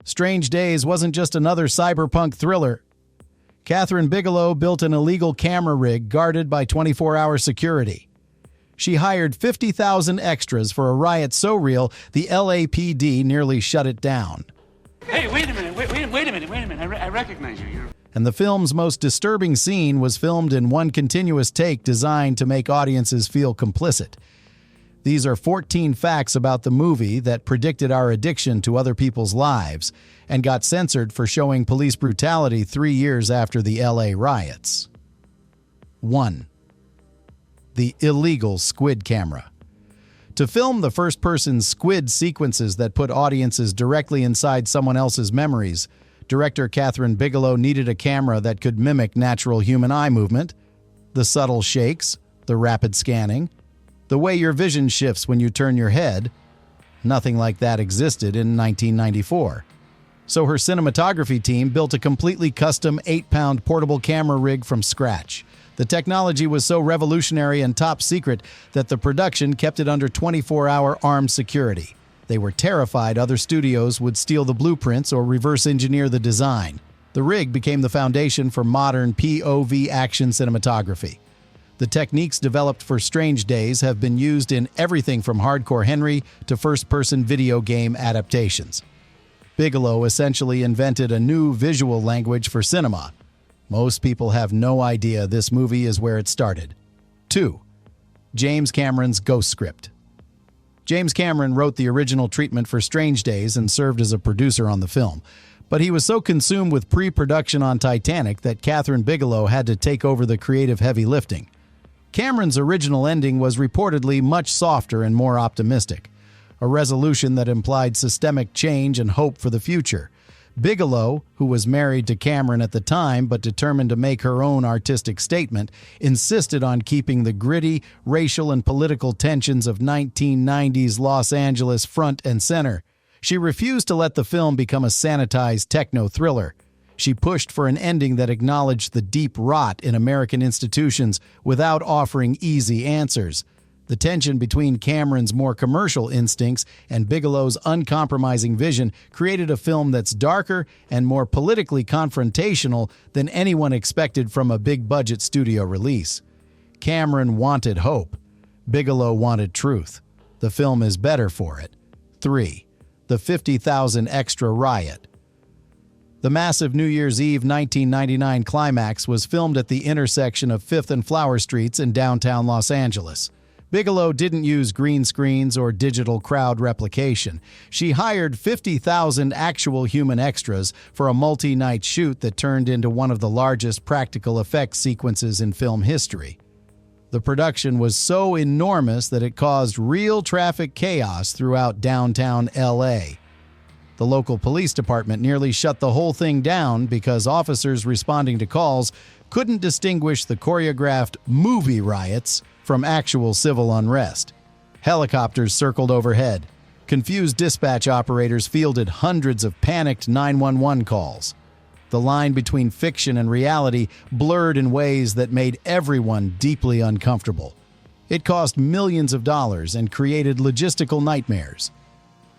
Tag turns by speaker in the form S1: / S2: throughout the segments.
S1: Strange Days wasn't just another cyberpunk thriller. Catherine Bigelow built an illegal camera rig guarded by 24-hour security. She hired 50,000 extras for a riot so real, the LAPD nearly shut it down.
S2: Hey, wait a minute, wait a minute. I recognize you.
S1: And the film's most disturbing scene was filmed in one continuous take designed to make audiences feel complicit. These are 14 facts about the movie that predicted our addiction to other people's lives and got censored for showing police brutality 3 years after the LA riots. 1. The illegal SQUID camera. To film the first-person SQUID sequences that put audiences directly inside someone else's memories, director Catherine Bigelow needed a camera that could mimic natural human eye movement, the subtle shakes, the rapid scanning, the way your vision shifts when you turn your head. Nothing like that existed in 1994. So her cinematography team built a completely custom 8-pound portable camera rig from scratch. The technology was so revolutionary and top secret that the production kept it under 24-hour armed security. They were terrified other studios would steal the blueprints or reverse engineer the design. The rig became the foundation for modern POV action cinematography. The techniques developed for Strange Days have been used in everything from Hardcore Henry to first-person video game adaptations. Bigelow essentially invented a new visual language for cinema. Most people have no idea this movie is where it started. 2. James Cameron's Ghost Script. James Cameron wrote the original treatment for Strange Days and served as a producer on the film. But he was so consumed with pre-production on Titanic that Catherine Bigelow had to take over the creative heavy lifting. Cameron's original ending was reportedly much softer and more optimistic, a resolution that implied systemic change and hope for the future. Bigelow, who was married to Cameron at the time but determined to make her own artistic statement, insisted on keeping the gritty racial and political tensions of 1990s Los Angeles front and center. She refused to let the film become a sanitized techno-thriller. She pushed for an ending that acknowledged the deep rot in American institutions without offering easy answers. The tension between Cameron's more commercial instincts and Bigelow's uncompromising vision created a film that's darker and more politically confrontational than anyone expected from a big-budget studio release. Cameron wanted hope. Bigelow wanted truth. The film is better for it. 3. The 50,000 Extra Riot. The massive New Year's Eve 1999 climax was filmed at the intersection of 5th and Flower Streets in downtown Los Angeles. Bigelow didn't use green screens or digital crowd replication. She hired 50,000 actual human extras for a multi-night shoot that turned into one of the largest practical effects sequences in film history. The production was so enormous that it caused real traffic chaos throughout downtown LA. The local police department nearly shut the whole thing down because officers responding to calls couldn't distinguish the choreographed movie riots from actual civil unrest. Helicopters circled overhead. Confused dispatch operators fielded hundreds of panicked 911 calls. The line between fiction and reality blurred in ways that made everyone deeply uncomfortable. It cost millions of dollars and created logistical nightmares.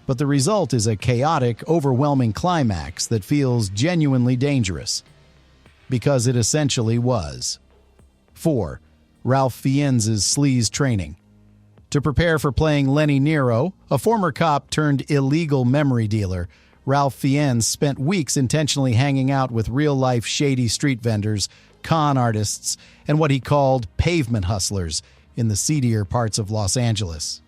S1: But the result is a chaotic, overwhelming climax that feels genuinely dangerous. Because it essentially was. 4. Ralph Fiennes' Sleaze training. To prepare for playing Lenny Nero, a former cop turned illegal memory dealer, Ralph Fiennes spent weeks intentionally hanging out with real-life shady street vendors, con artists, and what he called pavement hustlers in the seedier parts of Los Angeles.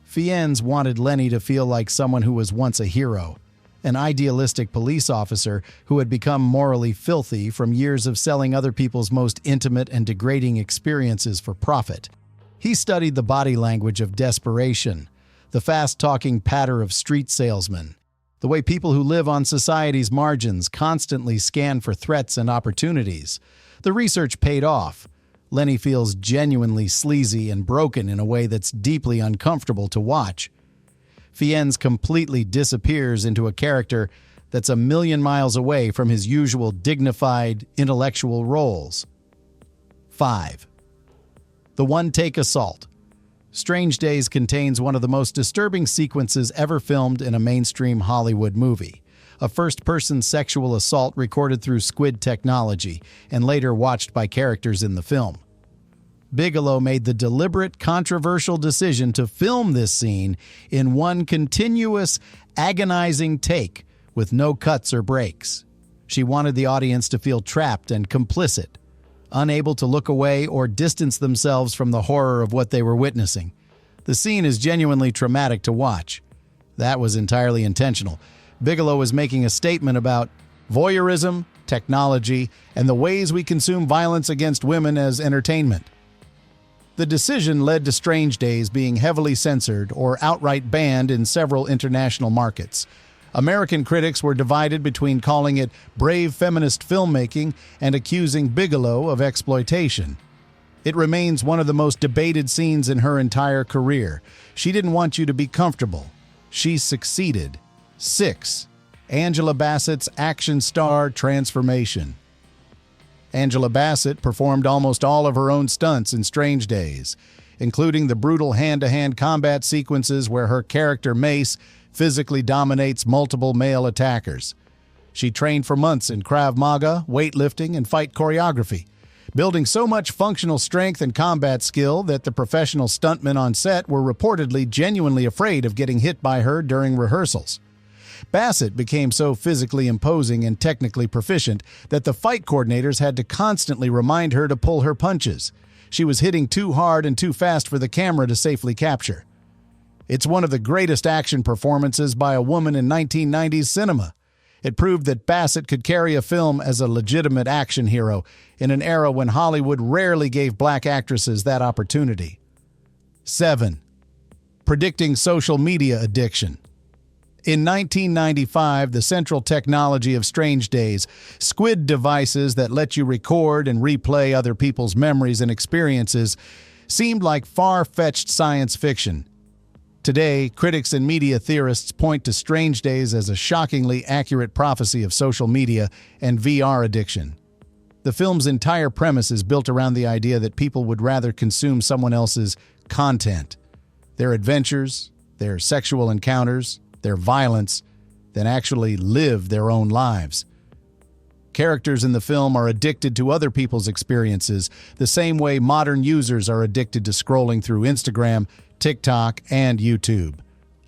S1: Fiennes wanted Lenny to feel like someone who was once a hero, an idealistic police officer who had become morally filthy from years of selling other people's most intimate and degrading experiences for profit. He studied the body language of desperation, the fast-talking patter of street salesmen, the way people who live on society's margins constantly scan for threats and opportunities. The research paid off. Lenny feels genuinely sleazy and broken in a way that's deeply uncomfortable to watch. Fiennes completely disappears into a character that's a million miles away from his usual dignified, intellectual roles. 5. The One-Take Assault. Strange Days contains one of the most disturbing sequences ever filmed in a mainstream Hollywood movie. a first-person sexual assault recorded through SQUID technology and later watched by characters in the film. Bigelow made the deliberate, controversial decision to film this scene in one continuous, agonizing take with no cuts or breaks. She wanted the audience to feel trapped and complicit, unable to look away or distance themselves from the horror of what they were witnessing. The scene is genuinely traumatic to watch. That was entirely intentional. Bigelow was making a statement about voyeurism, technology, and the ways we consume violence against women as entertainment. The decision led to Strange Days being heavily censored or outright banned in several international markets. American critics were divided between calling it brave feminist filmmaking and accusing Bigelow of exploitation. It remains one of the most debated scenes in her entire career. She didn't want you to be comfortable. She succeeded. 6. Angela Bassett's action star transformation. Angela Bassett performed almost all of her own stunts in Strange Days, including the brutal hand-to-hand combat sequences where her character Mace physically dominates multiple male attackers. She trained for months in Krav Maga, weightlifting, and fight choreography, building so much functional strength and combat skill that the professional stuntmen on set were reportedly genuinely afraid of getting hit by her during rehearsals. Bassett became so physically imposing and technically proficient that the fight coordinators had to constantly remind her to pull her punches. She was hitting too hard and too fast for the camera to safely capture. It's one of the greatest action performances by a woman in 1990s cinema. It proved that Bassett could carry a film as a legitimate action hero in an era when Hollywood rarely gave black actresses that opportunity. 7. Predicting social media addiction. In 1995, the central technology of Strange Days, SQUID devices that let you record and replay other people's memories and experiences, seemed like far-fetched science fiction. Today, critics and media theorists point to Strange Days as a shockingly accurate prophecy of social media and VR addiction. The film's entire premise is built around the idea that people would rather consume someone else's content, their adventures, their sexual encounters, their violence, than actually live their own lives. Characters in the film are addicted to other people's experiences, the same way modern users are addicted to scrolling through Instagram, TikTok, and YouTube,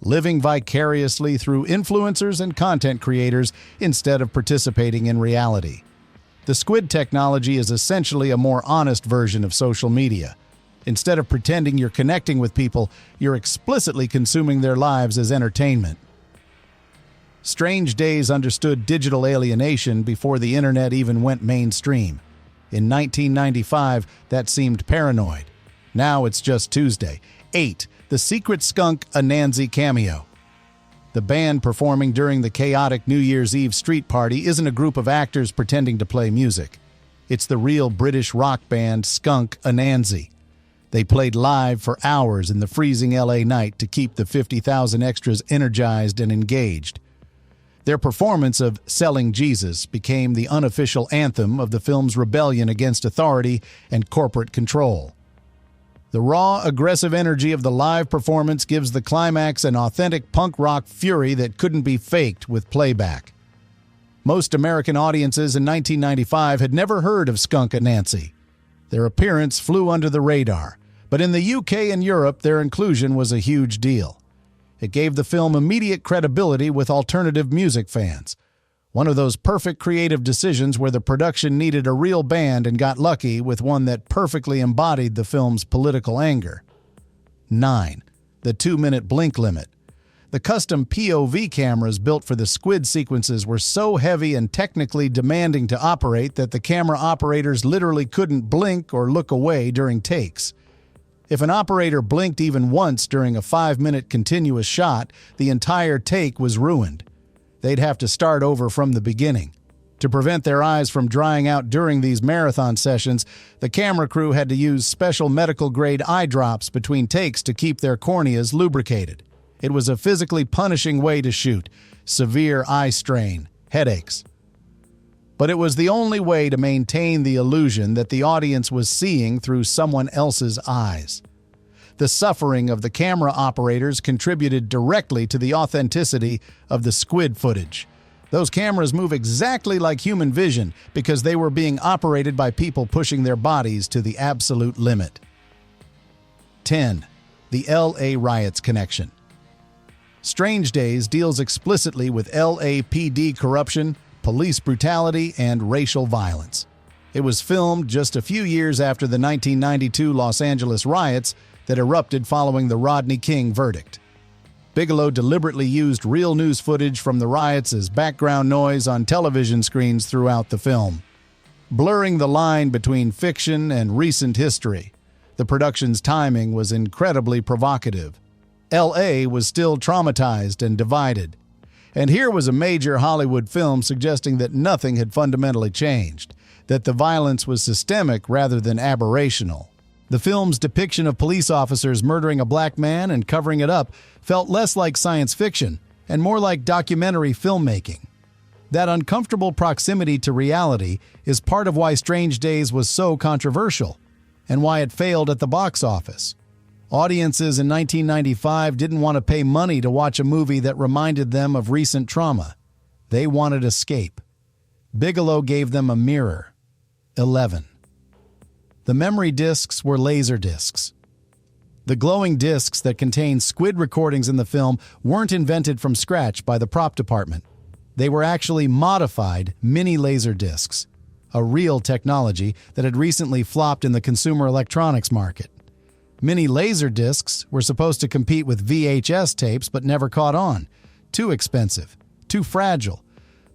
S1: living vicariously through influencers and content creators instead of participating in reality. The SQUID technology is essentially a more honest version of social media. Instead of pretending you're connecting with people, you're explicitly consuming their lives as entertainment. Strange Days understood digital alienation before the internet even went mainstream. In 1995, that seemed paranoid. Now it's just Tuesday. 8. The secret Skunk Anansie cameo. The band performing during the chaotic New Year's Eve street party isn't a group of actors pretending to play music. It's the real British rock band Skunk Anansie. They played live for hours in the freezing LA night to keep the 50,000 extras energized and engaged. Their performance of Selling Jesus became the unofficial anthem of the film's rebellion against authority and corporate control. The raw, aggressive energy of the live performance gives the climax an authentic punk rock fury that couldn't be faked with playback. Most American audiences in 1995 had never heard of Skunk Anansie. Their appearance flew under the radar, but in the UK and Europe their inclusion was a huge deal. It gave the film immediate credibility with alternative music fans. One of those perfect creative decisions where the production needed a real band and got lucky with one that perfectly embodied the film's political anger. 9. The 2-minute blink limit. The custom POV cameras built for the SQUID sequences were so heavy and technically demanding to operate that the camera operators literally couldn't blink or look away during takes. If an operator blinked even once during a 5-minute continuous shot, the entire take was ruined. They'd have to start over from the beginning. To prevent their eyes from drying out during these marathon sessions, the camera crew had to use special medical-grade eye drops between takes to keep their corneas lubricated. It was a physically punishing way to shoot. Severe eye strain, headaches. But it was the only way to maintain the illusion that the audience was seeing through someone else's eyes. The suffering of the camera operators contributed directly to the authenticity of the SQUID footage. Those cameras move exactly like human vision because they were being operated by people pushing their bodies to the absolute limit. 10. The LA Riots Connection. Strange Days deals explicitly with LAPD corruption, police brutality, and racial violence. It was filmed just a few years after the 1992 Los Angeles riots that erupted following the Rodney King verdict. Bigelow deliberately used real news footage from the riots as background noise on television screens throughout the film, blurring the line between fiction and recent history. The production's timing was incredibly provocative. LA was still traumatized and divided. And here was a major Hollywood film suggesting that nothing had fundamentally changed, that the violence was systemic rather than aberrational. The film's depiction of police officers murdering a black man and covering it up felt less like science fiction and more like documentary filmmaking. That uncomfortable proximity to reality is part of why Strange Days was so controversial and why it failed at the box office. Audiences in 1995 didn't want to pay money to watch a movie that reminded them of recent trauma. They wanted escape. Bigelow gave them a mirror. 11. The memory discs were Laserdiscs. The glowing discs that contained SQUID recordings in the film weren't invented from scratch by the prop department. They were actually modified mini Laserdiscs, a real technology that had recently flopped in the consumer electronics market. Mini Laserdiscs were supposed to compete with VHS tapes but never caught on. Too expensive, too fragile.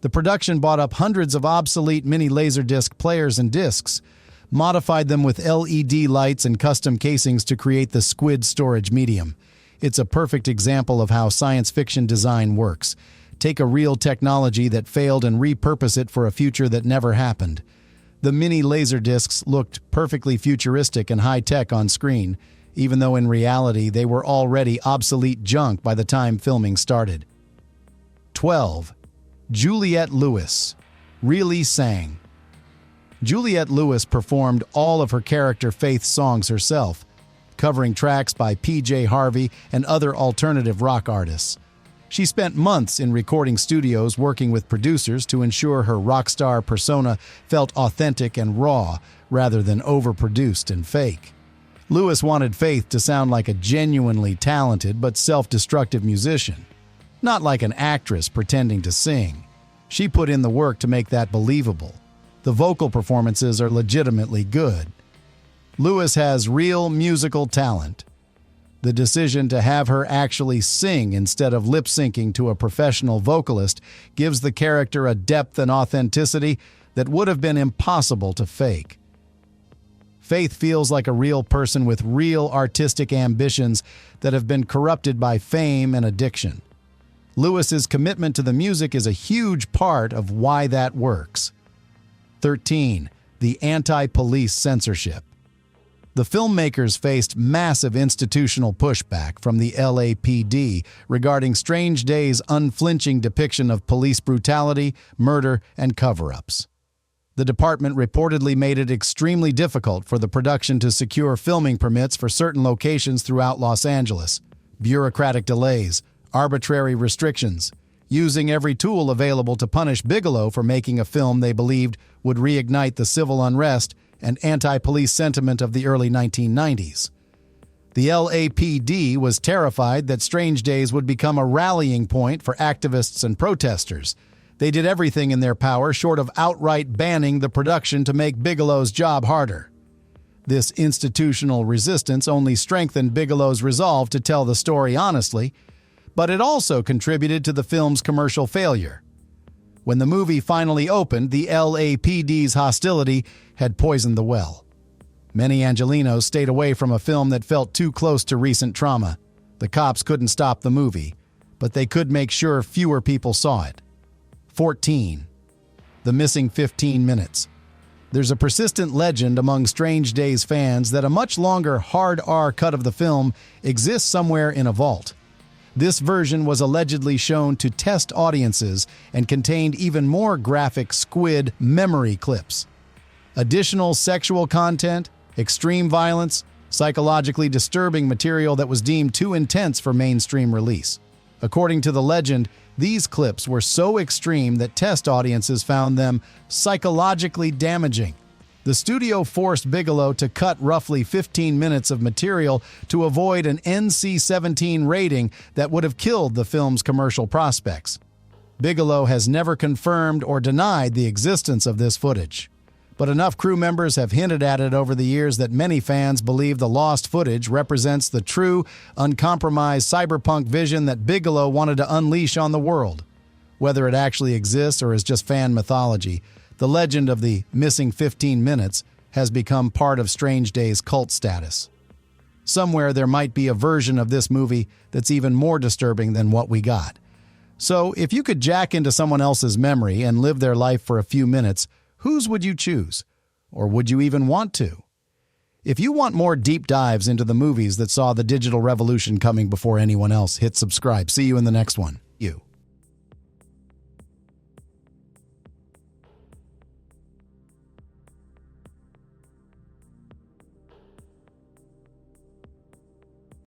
S1: The production bought up hundreds of obsolete mini Laserdisc players and discs, modified them with LED lights and custom casings to create the SQUID storage medium. It's a perfect example of how science fiction design works. Take a real technology that failed and repurpose it for a future that never happened. The mini Laserdiscs looked perfectly futuristic and high-tech on screen, even though in reality they were already obsolete junk by the time filming started. 12. Juliette Lewis really sang. Juliette Lewis performed all of her character Faith's songs herself, covering tracks by PJ Harvey and other alternative rock artists. She spent months in recording studios working with producers to ensure her rock star persona felt authentic and raw rather than overproduced and fake. Lewis wanted Faith to sound like a genuinely talented but self-destructive musician, not like an actress pretending to sing. She put in the work to make that believable. The vocal performances are legitimately good. Lewis has real musical talent. The decision to have her actually sing instead of lip-syncing to a professional vocalist gives the character a depth and authenticity that would have been impossible to fake. Faith feels like a real person with real artistic ambitions that have been corrupted by fame and addiction. Lewis's commitment to the music is a huge part of why that works. 13. The Anti-Police Censorship. The filmmakers faced massive institutional pushback from the LAPD regarding Strange Days' unflinching depiction of police brutality, murder, and cover-ups. The department reportedly made it extremely difficult for the production to secure filming permits for certain locations throughout Los Angeles. Bureaucratic delays, arbitrary restrictions, using every tool available to punish Bigelow for making a film they believed would reignite the civil unrest and anti-police sentiment of the early 1990s. The LAPD was terrified that Strange Days would become a rallying point for activists and protesters. They did everything in their power short of outright banning the production to make Bigelow's job harder. This institutional resistance only strengthened Bigelow's resolve to tell the story honestly, but it also contributed to the film's commercial failure. When the movie finally opened, the LAPD's hostility had poisoned the well. Many Angelenos stayed away from a film that felt too close to recent trauma. The cops couldn't stop the movie, but they could make sure fewer people saw it. 14. The missing 15 minutes. There's a persistent legend among Strange Days fans that a much longer hard R cut of the film exists somewhere in a vault. This version was allegedly shown to test audiences and contained even more graphic SQUID memory clips. Additional sexual content, extreme violence, psychologically disturbing material that was deemed too intense for mainstream release. According to the legend, These clips were so extreme that test audiences found them psychologically damaging. The studio forced Bigelow to cut roughly 15 minutes of material to avoid an NC-17 rating that would have killed the film's commercial prospects. Bigelow has never confirmed or denied the existence of this footage, but enough crew members have hinted at it over the years that many fans believe the lost footage represents the true, uncompromised cyberpunk vision that Bigelow wanted to unleash on the world. Whether it actually exists or is just fan mythology, the legend of the missing 15 minutes has become part of Strange Days' cult status. Somewhere there might be a version of this movie that's even more disturbing than what we got. So if you could jack into someone else's memory and live their life for a few minutes, whose would you choose? Or would you even want to? If you want more deep dives into the movies that saw the digital revolution coming before anyone else, hit subscribe. See you in the next one.